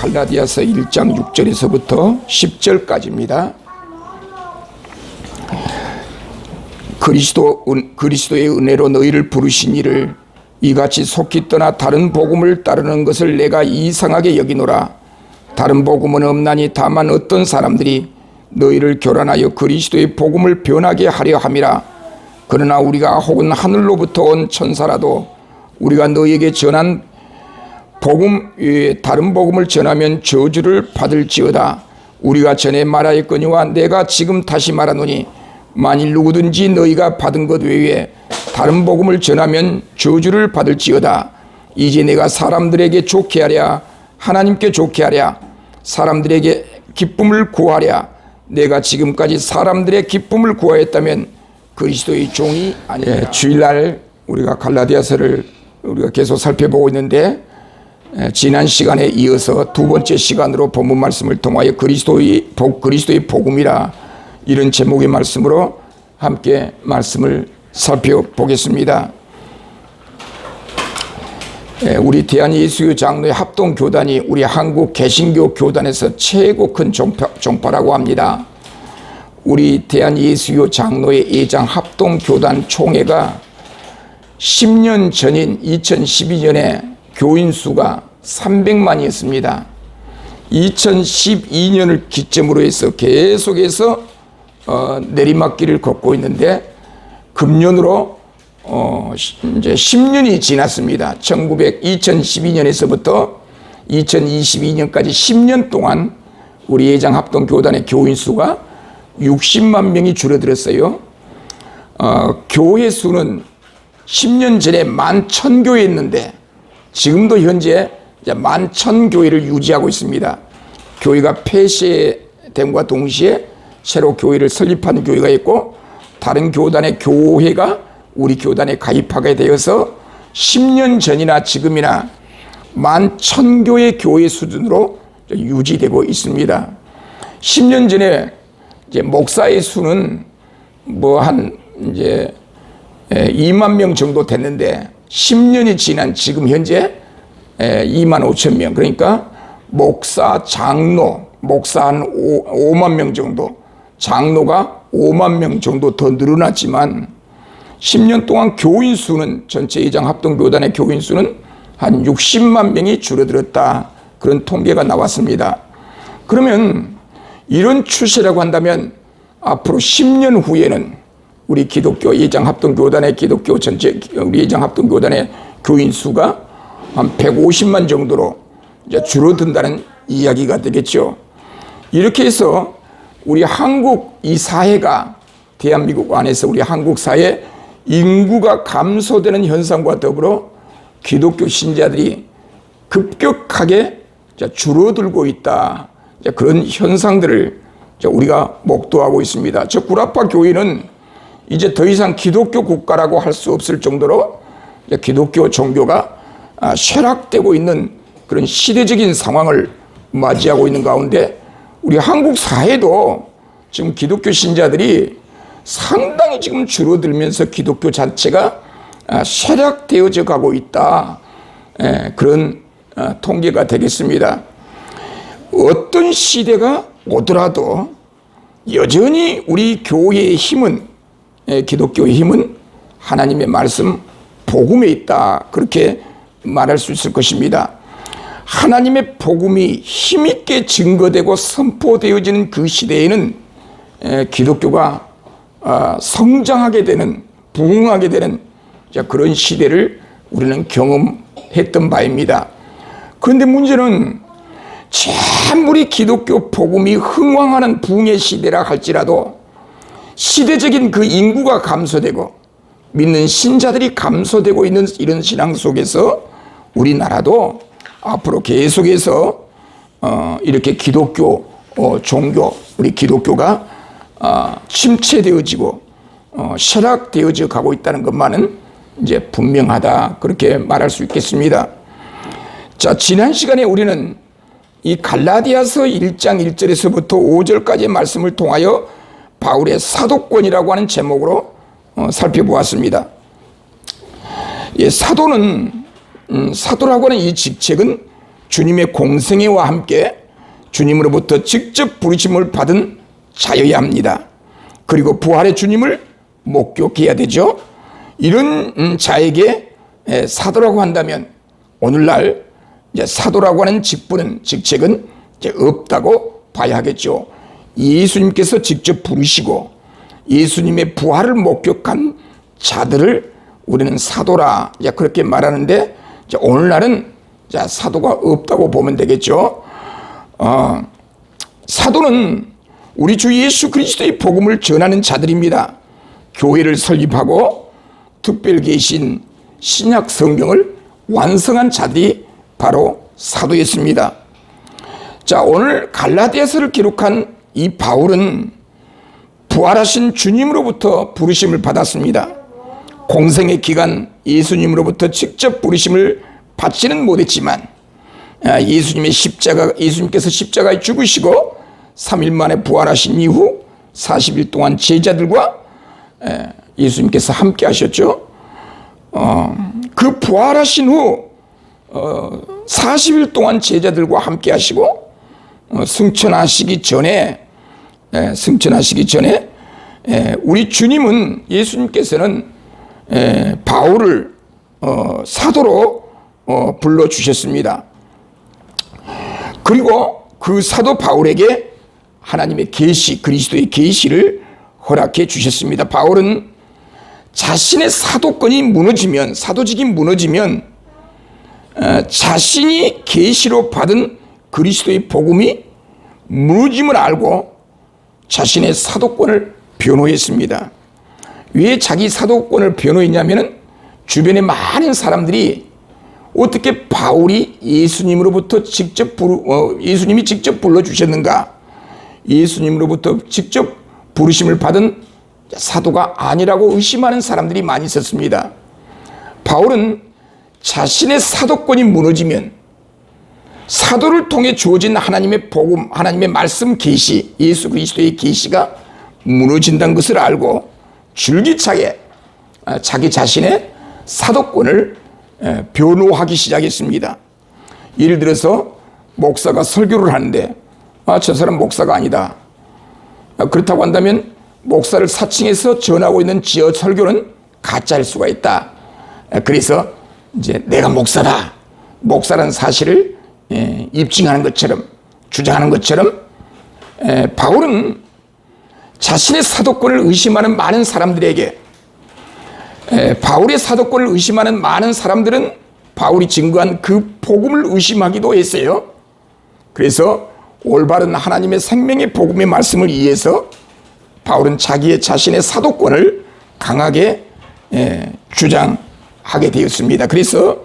갈라디아서 1장 6절에서부터 10절까지입니다. 그리스도의 은혜로 너희를 부르신 이를 이같이 속히 떠나 다른 복음을 따르는 것을 내가 이상하게 여기노라. 다른 복음은 없나니 다만 어떤 사람들이 너희를 교란하여 그리스도의 복음을 변하게 하려 함이라. 그러나 우리가 혹은 하늘로부터 온 천사라도 우리가 너희에게 전한 복음 외에 다른 복음을 전하면 저주를 받을지어다. 우리가 전에 말하였거니와 내가 지금 다시 말하노니 만일 누구든지 너희가 받은 것 외에 다른 복음을 전하면 저주를 받을지어다. 이제 내가 사람들에게 좋게 하랴 하나님께 좋게 하랴 사람들에게 기쁨을 구하랴. 내가 지금까지 사람들의 기쁨을 구하였다면 그리스도의 종이 아니라. 주일날 우리가 갈라디아서를 우리가 계속 살펴보고 있는데 지난 시간에 이어서 두 번째 시간으로 본문 말씀을 통하여 그리스도의 복음이라 이런 제목의 말씀으로 함께 말씀을 살펴보겠습니다. 우리 대한예수교 장로의 합동교단이 우리 한국 개신교 교단에서 최고 큰 종파라고 합니다. 우리 대한예수교 장로의 예장 합동교단 총회가 10년 전인 2012년에 교인 수가 300만이었습니다. 2012년을 기점으로 해서 계속해서 내리막길을 걷고 있는데 금년으로 이제 10년이 지났습니다. 2012년에서부터 2022년까지 10년 동안 우리 예장 합동 교단의 교인 수가 60만 명이 줄어들었어요. 교회 수는 10년 전에 11,000교회였는데 지금도 현재 11,000교회를 유지하고 있습니다. 교회가 폐쇄됨과 동시에 새로 교회를 설립한 교회가 있고 다른 교단의 교회가 우리 교단에 가입하게 되어서 10년 전이나 지금이나 11,000교회 교회 수준으로 유지되고 있습니다. 10년 전에 이제 목사의 수는 이제 2만 명 정도 됐는데 10년이 지난 지금 현재 2만 5천 명. 그러니까 목사, 장로, 목사 한 5만 명 정도, 장로가 5만 명 정도 더 늘어났지만 10년 동안 교인 수는 전체 예장 합동교단의 교인 수는 한 60만 명이 줄어들었다. 그런 통계가 나왔습니다. 그러면 이런 추세라고 한다면 앞으로 10년 후에는 우리 기독교 예장 합동교단의 기독교 전체 우리 예장 합동교단의 교인 수가 한 150만 정도로 이제 줄어든다는 이야기가 되겠죠. 이렇게 해서 우리 한국 이 사회가 대한민국 안에서 우리 한국 사회 인구가 감소되는 현상과 더불어 기독교 신자들이 급격하게 줄어들고 있다. 그런 현상들을 우리가 목도하고 있습니다. 저 구라파 교회는 이제 더 이상 기독교 국가라고 할 수 없을 정도로 기독교 종교가 쇠락되고 있는 그런 시대적인 상황을 맞이하고 있는 가운데 우리 한국 사회도 지금 기독교 신자들이 상당히 지금 줄어들면서 기독교 자체가 쇠락되어져 가고 있다. 그런 통계가 되겠습니다. 어떤 시대가 오더라도 여전히 우리 교회의 힘은 기독교의 힘은 하나님의 말씀 복음에 있다. 그렇게 말할 수 있을 것입니다. 하나님의 복음이 힘있게 증거되고 선포되어지는 그 시대에는 기독교가 성장하게 되는 부흥하게 되는 그런 시대를 우리는 경험했던 바입니다. 그런데 문제는 아무리 기독교 복음이 흥왕하는 부흥의 시대라 할지라도 시대적인 그 인구가 감소되고 믿는 신자들이 감소되고 있는 이런 신앙 속에서 우리나라도 앞으로 계속해서 이렇게 기독교 종교 우리 기독교가 침체되어지고 쇠락되어져 가고 있다는 것만은 이제 분명하다. 그렇게 말할 수 있겠습니다. 자, 지난 시간에 우리는 이 갈라디아서 1장 1절에서부터 5절까지의 말씀을 통하여 바울의 사도권이라고 하는 제목으로 살펴보았습니다. 사도라고 하는 이 직책은 주님의 공생애와 함께 주님으로부터 직접 부르심을 받은 자여야 합니다. 그리고 부활의 주님을 목격해야 되죠. 이런 자에게 사도라고 한다면 오늘날 이제 사도라고 하는 직책은 이제 없다고 봐야 하겠죠. 예수님께서 직접 부르시고 예수님의 부활을 목격한 자들을 우리는 사도라 이제 그렇게 말하는데, 이제 오늘날은 이제 사도가 없다고 보면 되겠죠. 사도는 우리 주 예수 그리스도의 복음을 전하는 자들입니다. 교회를 설립하고 특별 계신 신약 성경을 완성한 자들이 바로 사도였습니다. 자, 오늘 갈라디아서를 기록한 이 바울은 부활하신 주님으로부터 부르심을 받았습니다. 공생의 기간 예수님으로부터 직접 부르심을 받지는 못했지만 예수님께서 십자가에 죽으시고 3일 만에 부활하신 이후 40일 동안 제자들과 예수님께서 함께 하셨죠. 그 부활하신 후 40일 동안 제자들과 함께 하시고 승천하시기 전에 우리 주님은 예수님께서는 바울을 사도로 불러주셨습니다. 그리고 그 사도 바울에게 하나님의 계시, 그리스도의 계시를 허락해 주셨습니다. 바울은 자신의 사도직이 무너지면 자신이 계시로 받은 그리스도의 복음이 무너짐을 알고 자신의 사도권을 변호했습니다. 왜 자기 사도권을 변호했냐면은 주변의 많은 사람들이 어떻게 바울이 예수님으로부터 예수님이 직접 불러주셨는가, 예수님으로부터 직접 부르심을 받은 사도가 아니라고 의심하는 사람들이 많이 있었습니다. 바울은 자신의 사도권이 무너지면 사도를 통해 주어진 하나님의 복음, 하나님의 말씀 계시, 예수 그리스도의 계시가 무너진다는 것을 알고 줄기차게 자기 자신의 사도권을 변호하기 시작했습니다. 예를 들어서 목사가 설교를 하는데 저 사람 목사가 아니다. 그렇다고 한다면 목사를 사칭해서 전하고 있는 저 설교는 가짜일 수가 있다. 그래서 이제 내가 목사라는 사실을 입증하는 것처럼, 주장하는 것처럼 바울은 자신의 사도권을 의심하는 많은 사람들에게, 바울의 사도권을 의심하는 많은 사람들은 바울이 증거한 그 복음을 의심하기도 했어요. 그래서 올바른 하나님의 생명의 복음의 말씀을 이해해서 바울은 자신의 사도권을 강하게 주장하게 되었습니다. 그래서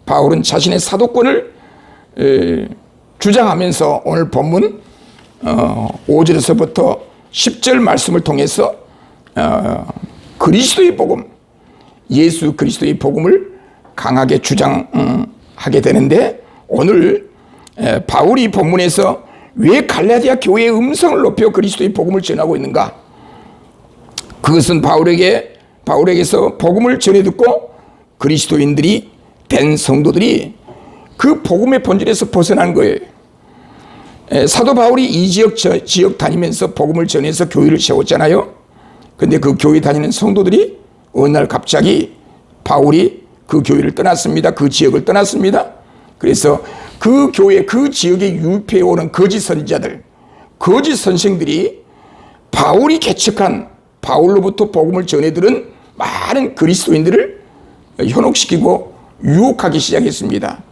바울은 자신의 사도권을 주장하면서 오늘 본문 5절에서부터 10절 말씀을 통해서 그리스도의 복음, 예수 그리스도의 복음을 강하게 주장하게 되는데, 오늘 바울이 본문에서 왜 갈라디아 교회의 음성을 높여 그리스도의 복음을 전하고 있는가? 그것은 바울에게서 복음을 전해 듣고 그리스도인들이 된 성도들이 그 복음의 본질에서 벗어난 거예요. 사도 바울이 이 지역 다니면서 복음을 전해서 교회를 세웠잖아요. 근데 그 교회 다니는 성도들이 어느 날 갑자기 바울이 그 교회를 떠났습니다. 그 지역을 떠났습니다. 그래서 그 교회, 그 지역에 유입해오는 거짓 선지자들, 거짓 선생들이 바울이 개척한, 바울로부터 복음을 전해들은 많은 그리스도인들을 현혹시키고 유혹하기 시작했습니다.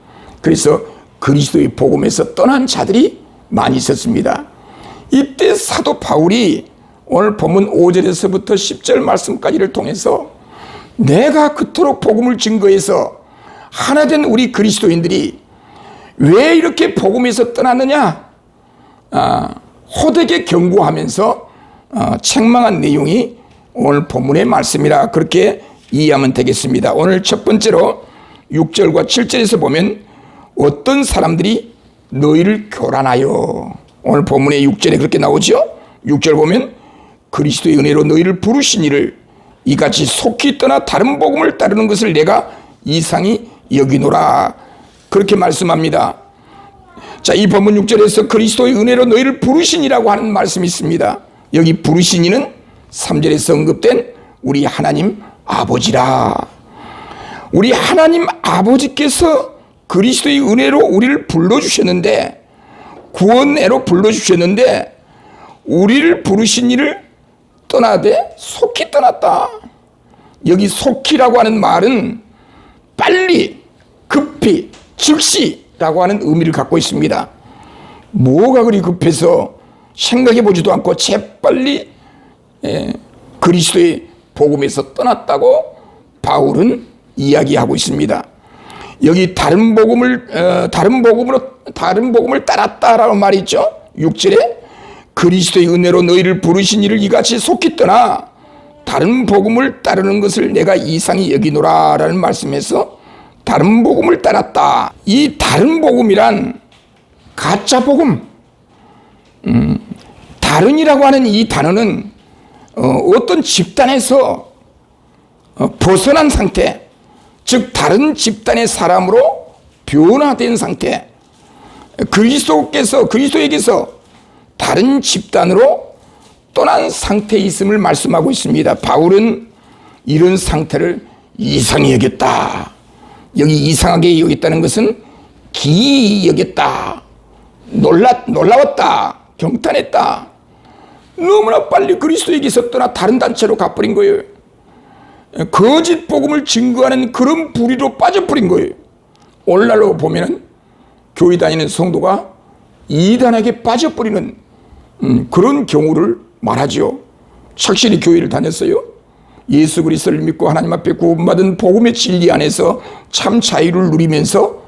그래서 그리스도의 복음에서 떠난 자들이 많이 있었습니다. 이때 사도 바울이 오늘 본문 5절에서부터 10절 말씀까지를 통해서 내가 그토록 복음을 증거해서 하나된 우리 그리스도인들이 왜 이렇게 복음에서 떠났느냐, 호되게 경고하면서 책망한 내용이 오늘 본문의 말씀이라 그렇게 이해하면 되겠습니다. 오늘 첫 번째로 6절과 7절에서 보면 어떤 사람들이 너희를 교란하여, 오늘 본문의 6절에 그렇게 나오죠. 6절 보면 그리스도의 은혜로 너희를 부르신 이를 이같이 속히 떠나 다른 복음을 따르는 것을 내가 이상히 여기노라 그렇게 말씀합니다. 자, 이 본문 6절에서 그리스도의 은혜로 너희를 부르시니라고 하는 말씀이 있습니다. 여기 부르시니는 3절에서 언급된 우리 하나님 아버지라. 우리 하나님 아버지께서 그리스도의 은혜로 우리를 불러주셨는데, 구원애로 불러주셨는데 우리를 부르신 이를 떠나되 속히 떠났다. 여기 속히라고 하는 말은 빨리, 급히, 즉시라고 하는 의미를 갖고 있습니다. 뭐가 그리 급해서 생각해보지도 않고 재빨리 그리스도의 복음에서 떠났다고 바울은 이야기하고 있습니다. 여기 다른 복음을 따랐다라는 말이 있죠. 6절에 그리스도의 은혜로 너희를 부르신 이를 이같이 속히 떠나 다른 복음을 따르는 것을 내가 이상히 여기노라라는 말씀에서 다른 복음을 따랐다. 이 다른 복음이란 가짜 복음. 다른이라고 하는 이 단어는 어떤 집단에서 벗어난 상태, 즉 다른 집단의 사람으로 변화된 상태, 그리스도에게서 다른 집단으로 떠난 상태에 있음을 말씀하고 있습니다. 바울은 이런 상태를 이상히 여겼다. 여기 이상하게 여겼다는 것은 기이히 여겼다. 놀라웠다. 경탄했다. 너무나 빨리 그리스도에게서 떠나 다른 단체로 가버린 거예요. 거짓 복음을 증거하는 그런 부리로 빠져버린 거예요. 오늘날로 보면 교회 다니는 성도가 이단에게 빠져버리는 그런 경우를 말하죠. 착실히 교회를 다녔어요. 예수 그리스도를 믿고 하나님 앞에 구원받은 복음의 진리 안에서 참 자유를 누리면서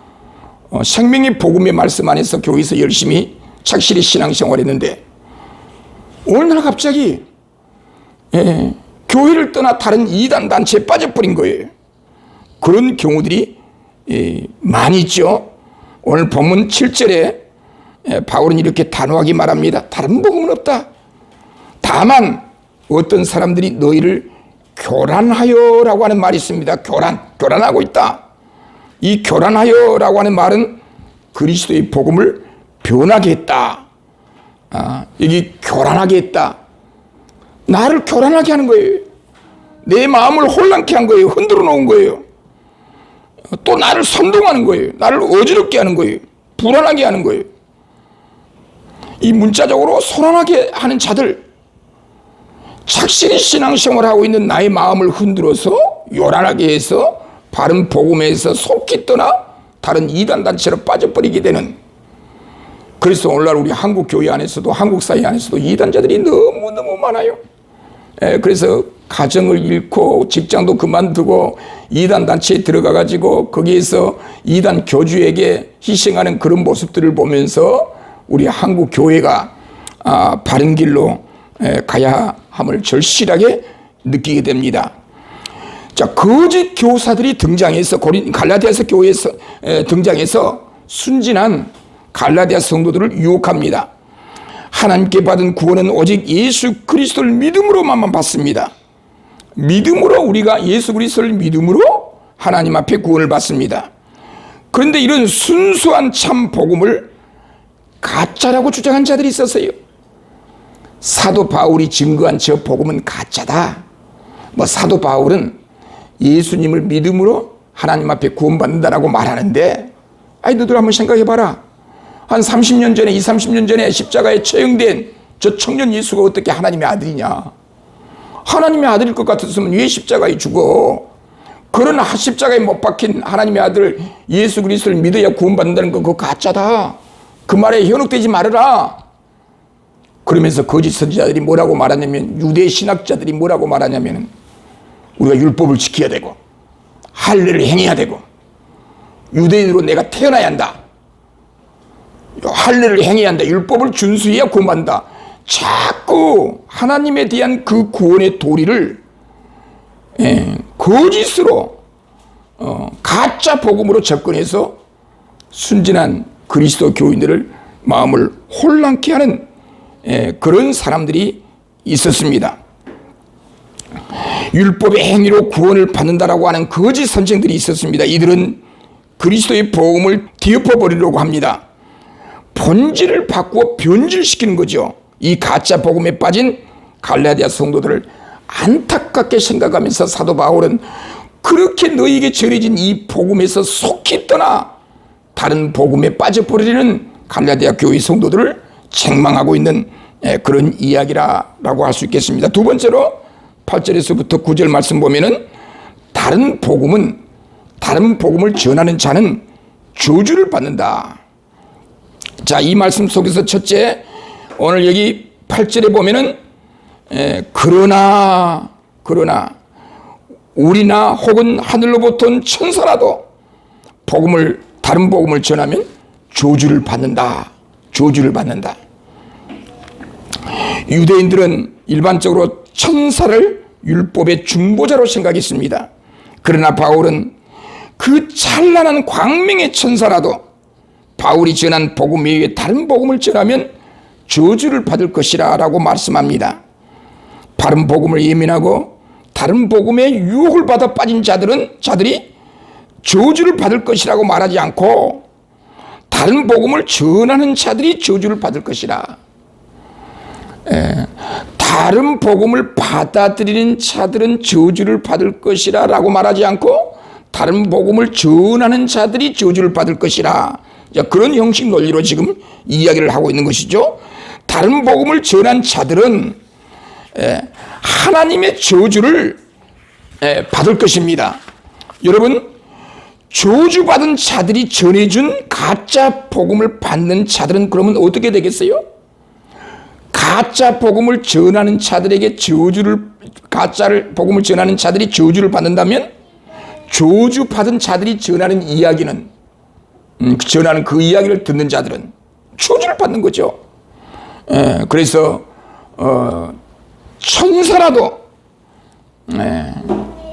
생명의 복음의 말씀 안에서 교회에서 열심히 착실히 신앙생활했는데 오늘날 갑자기 교회를 떠나 다른 이단 단체에 빠져버린 거예요. 그런 경우들이 많이 있죠. 오늘 본문 7절에 바울은 이렇게 단호하게 말합니다. 다른 복음은 없다. 다만 어떤 사람들이 너희를 교란하여라고 하는 말이 있습니다. 교란하고 있다. 이 교란하여라고 하는 말은 그리스도의 복음을 변하게 했다. 여기 교란하게 했다. 나를 교란하게 하는 거예요. 내 마음을 혼란케 한 거예요. 흔들어 놓은 거예요. 또 나를 선동하는 거예요. 나를 어지럽게 하는 거예요. 불안하게 하는 거예요. 이 문자적으로 선언하게 하는 자들, 착실히 신앙생활을 하고 있는 나의 마음을 흔들어서 요란하게 해서 바른 복음에서 속히 떠나 다른 이단 단체로 빠져버리게 되는, 그래서 오늘날 우리 한국 교회 안에서도 한국 사회 안에서도 이단자들이 너무너무 많아요. 그래서 가정을 잃고 직장도 그만두고 이단 단체에 들어가 가지고 거기에서 이단 교주에게 희생하는 그런 모습들을 보면서 우리 한국 교회가 바른 길로 가야 함을 절실하게 느끼게 됩니다. 자, 거짓 교사들이 등장해서 갈라디아서 교회에서 등장해서 순진한 갈라디아 성도들을 유혹합니다. 하나님께 받은 구원은 오직 예수 그리스도를 믿음으로만 받습니다. 믿음으로, 우리가 예수 그리스도를 믿음으로 하나님 앞에 구원을 받습니다. 그런데 이런 순수한 참 복음을 가짜라고 주장한 자들이 있었어요. 사도 바울이 증거한 저 복음은 가짜다. 사도 바울은 예수님을 믿음으로 하나님 앞에 구원받는다라고 말하는데, 너희들 한번 생각해봐라. 한 30년 전에, 30년 전에 십자가에 처형된 저 청년 예수가 어떻게 하나님의 아들이냐. 하나님의 아들일 것 같았으면 왜 십자가에 죽어. 그런 십자가에 못 박힌 하나님의 아들 예수 그리스도를 믿어야 구원받는다는 거 그거 가짜다. 그 말에 현혹되지 말아라. 그러면서 거짓 선지자들이 뭐라고 말하냐면, 유대 신학자들이 뭐라고 말하냐면, 우리가 율법을 지켜야 되고 할례를 행해야 되고 유대인으로 내가 태어나야 한다. 할례를 행해야 한다. 율법을 준수해야 구원받는다. 자꾸 하나님에 대한 그 구원의 도리를 거짓으로 가짜 복음으로 접근해서 순진한 그리스도 교인들을 마음을 혼란케 하는 그런 사람들이 있었습니다. 율법의 행위로 구원을 받는다라고 하는 거짓 선생들이 있었습니다. 이들은 그리스도의 복음을 뒤엎어버리려고 합니다. 본질을 바꾸어 변질시키는 거죠. 이 가짜 복음에 빠진 갈라디아 성도들을 안타깝게 생각하면서 사도 바울은 그렇게 너희에게 전해진 이 복음에서 속히 떠나 다른 복음에 빠져버리는 갈라디아 교회 성도들을 책망하고 있는 그런 이야기라고 할 수 있겠습니다. 두 번째로 8절에서부터 9절 말씀 보면은 다른 복음을 전하는 자는 저주를 받는다. 자, 이 말씀 속에서 첫째, 오늘 여기 8절에 보면은 그러나 우리나 혹은 하늘로부터 온 천사라도 다른 복음을 전하면 저주를 받는다. 유대인들은 일반적으로 천사를 율법의 중보자로 생각했습니다. 그러나 바울은 그 찬란한 광명의 천사라도 바울이 전한 복음 외에 다른 복음을 전하면 저주를 받을 것이라 라고 말씀합니다. 바른 복음을 예민하고 다른 복음에 유혹을 받아 빠진 자들이 저주를 받을 것이라고 말하지 않고 다른 복음을 전하는 자들이 저주를 받을 것이라. 다른 복음을 받아들이는 자들은 저주를 받을 것이라 라고 말하지 않고 다른 복음을 전하는 자들이 저주를 받을 것이라. 그런 형식 논리로 지금 이야기를 하고 있는 것이죠. 다른 복음을 전한 자들은 하나님의 저주를 받을 것입니다. 여러분, 저주받은 자들이 전해준 가짜 복음을 받는 자들은 그러면 어떻게 되겠어요? 가짜 복음을 전하는 자들에게 가짜 복음을 전하는 자들이 저주를 받는다면 저주받은 자들이 전하는 이야기는 전하는 그 이야기를 듣는 자들은 저주를 받는 거죠. 그래서 천사라도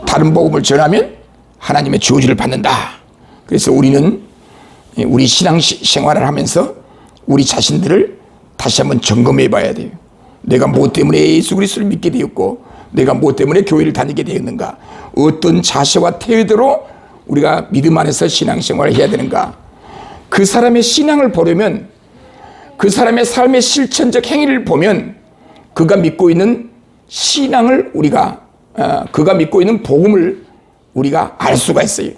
다른 복음을 전하면 하나님의 저주를 받는다. 그래서 우리는 우리 신앙 생활을 하면서 우리 자신들을 다시 한번 점검해 봐야 돼요. 내가 뭐 때문에 예수 그리스도를 믿게 되었고 내가 뭐 때문에 교회를 다니게 되었는가, 어떤 자세와 태도로 우리가 믿음 안에서 신앙생활을 해야 되는가. 그 사람의 신앙을 보려면, 그 사람의 삶의 실천적 행위를 보면 그가 믿고 있는 신앙을 그가 믿고 있는 복음을 우리가 알 수가 있어요.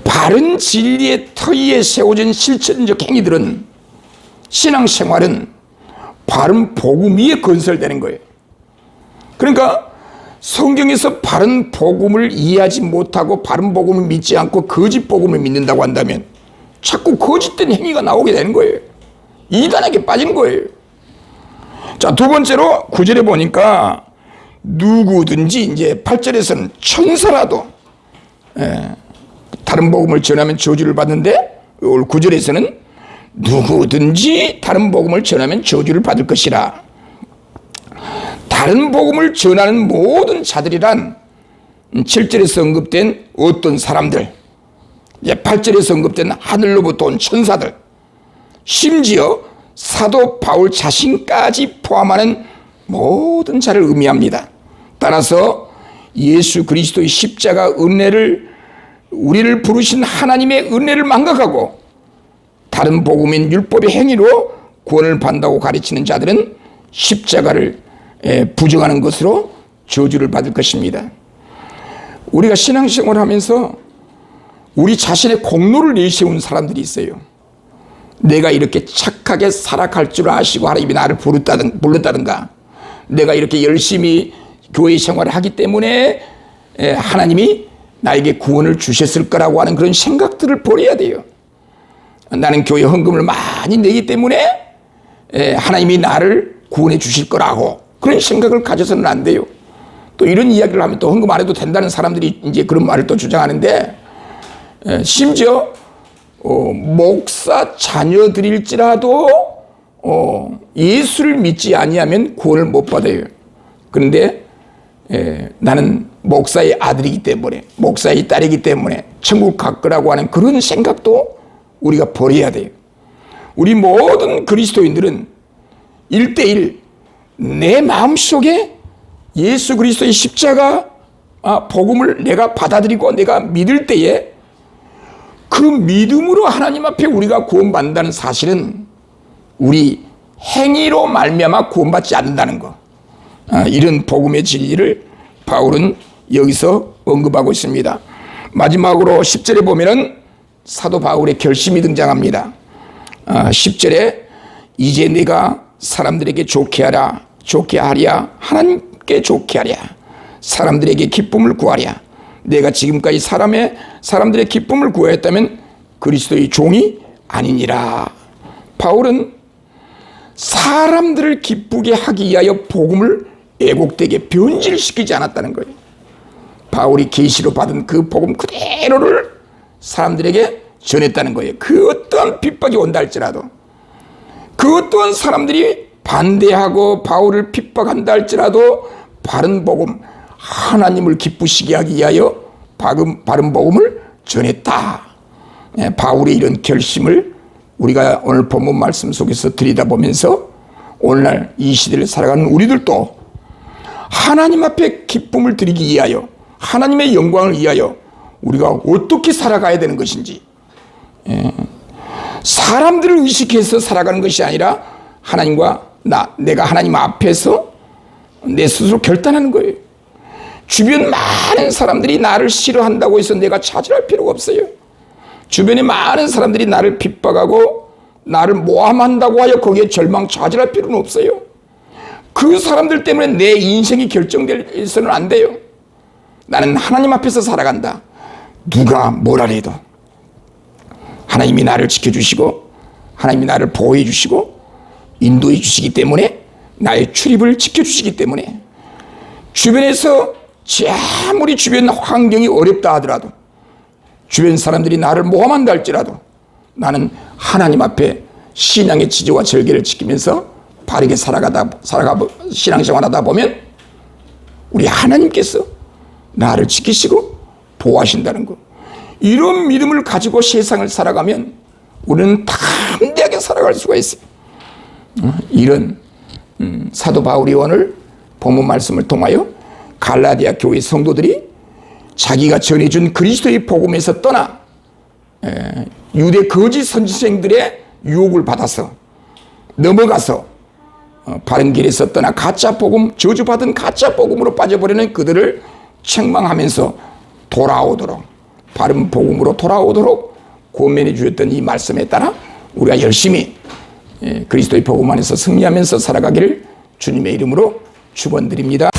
바른 진리의 터위에 세워진 실천적 행위들은, 신앙생활은 바른 복음 위에 건설되는 거예요. 그러니까 성경에서 바른 복음을 이해하지 못하고 바른 복음을 믿지 않고 거짓 복음을 믿는다고 한다면 자꾸 거짓된 행위가 나오게 되는 거예요. 이단에게 빠진 거예요. 자, 두 번째로 9절에 보니까 누구든지, 이제 8절에서는 천사라도 다른 복음을 전하면 저주를 받는데, 9절에서는 누구든지 다른 복음을 전하면 저주를 받을 것이라. 다른 복음을 전하는 모든 자들이란 7절에서 언급된 어떤 사람들, 8절에서 언급된 하늘로부터 온 천사들, 심지어 사도 바울 자신까지 포함하는 모든 자를 의미합니다. 따라서 예수 그리스도의 십자가 은혜를, 우리를 부르신 하나님의 은혜를 망각하고 다른 복음인 율법의 행위로 구원을 받는다고 가르치는 자들은 십자가를 부정하는 것으로 저주를 받을 것입니다. 우리가 신앙생활을 하면서 우리 자신의 공로를 내세운 사람들이 있어요. 내가 이렇게 착하게 살아갈 줄 아시고 하나님이 나를 불렀다든가, 내가 이렇게 열심히 교회 생활을 하기 때문에 하나님이 나에게 구원을 주셨을 거라고 하는 그런 생각들을 버려야 돼요. 나는 교회 헌금을 많이 내기 때문에 하나님이 나를 구원해 주실 거라고, 그런 생각을 가져서는 안 돼요. 또 이런 이야기를 하면 또 헌금 안 해도 된다는 사람들이 이제 그런 말을 또 주장하는데, 심지어 목사 자녀들일지라도 예수를 믿지 아니하면 구원을 못 받아요. 그런데 나는 목사의 아들이기 때문에, 목사의 딸이기 때문에 천국 갈 거라고 하는 그런 생각도 우리가 버려야 돼요. 우리 모든 그리스도인들은 1:1 내 마음속에 예수 그리스도의 십자가 복음을 내가 받아들이고 내가 믿을 때에 그 믿음으로 하나님 앞에 우리가 구원받는다는 사실은 우리 행위로 말미암아 구원받지 않는다는 것. 이런 복음의 진리를 바울은 여기서 언급하고 있습니다. 마지막으로 10절에 보면은 사도 바울의 결심이 등장합니다. 10절에 이제 내가 사람들에게 좋게 하랴 하나님께 좋게 하랴 사람들에게 기쁨을 구하랴. 내가 지금까지 사람들의 기쁨을 구하였다면 그리스도의 종이 아니니라. 바울은 사람들을 기쁘게 하기 위하여 복음을 애곡되게 변질시키지 않았다는 거예요. 바울이 계시로 받은 그 복음 그대로를 사람들에게 전했다는 거예요. 그 어떠한 핍박이 온다 할지라도, 그 어떠한 사람들이 반대하고 바울을 핍박한다 할지라도 바른 복음, 하나님을 기쁘시게 하기 위하여 바른 복음을 전했다. 바울의 이런 결심을 우리가 오늘 본문 말씀 속에서 들여다보면서 오늘날 이 시대를 살아가는 우리들도 하나님 앞에 기쁨을 드리기 위하여, 하나님의 영광을 위하여 우리가 어떻게 살아가야 되는 것인지, 사람들을 의식해서 살아가는 것이 아니라 하나님과 내가 하나님 앞에서 내 스스로 결단하는 거예요. 주변 많은 사람들이 나를 싫어한다고 해서 내가 차별할 필요가 없어요. 주변에 많은 사람들이 나를 핍박하고 나를 모함한다고 하여 거기에 좌절할 필요는 없어요. 그 사람들 때문에 내 인생이 결정돼서는 안 돼요. 나는 하나님 앞에서 살아간다. 누가 뭐라 해도 하나님이 나를 지켜주시고 하나님이 나를 보호해 주시고 인도해 주시기 때문에, 나의 출입을 지켜주시기 때문에, 주변에서 아무리 주변 환경이 어렵다 하더라도, 주변 사람들이 나를 모함한다 할지라도 나는 하나님 앞에 신앙의 지조와 절개를 지키면서 바르게 신앙생활하다 보면 우리 하나님께서 나를 지키시고 보호하신다는 것. 이런 믿음을 가지고 세상을 살아가면 우리는 담대하게 살아갈 수가 있어요. 이런 사도 바울이 오늘 본문 말씀을 통하여 갈라디아 교회 성도들이 자기가 전해준 그리스도의 복음에서 떠나 유대 거짓 선지생들의 유혹을 받아서 넘어가서 바른 길에서 떠나 가짜 복음, 저주받은 가짜 복음으로 빠져버리는 그들을 책망하면서 돌아오도록, 바른 복음으로 돌아오도록 권면해 주셨던 이 말씀에 따라 우리가 열심히 그리스도의 복음 안에서 승리하면서 살아가기를 주님의 이름으로 축원드립니다.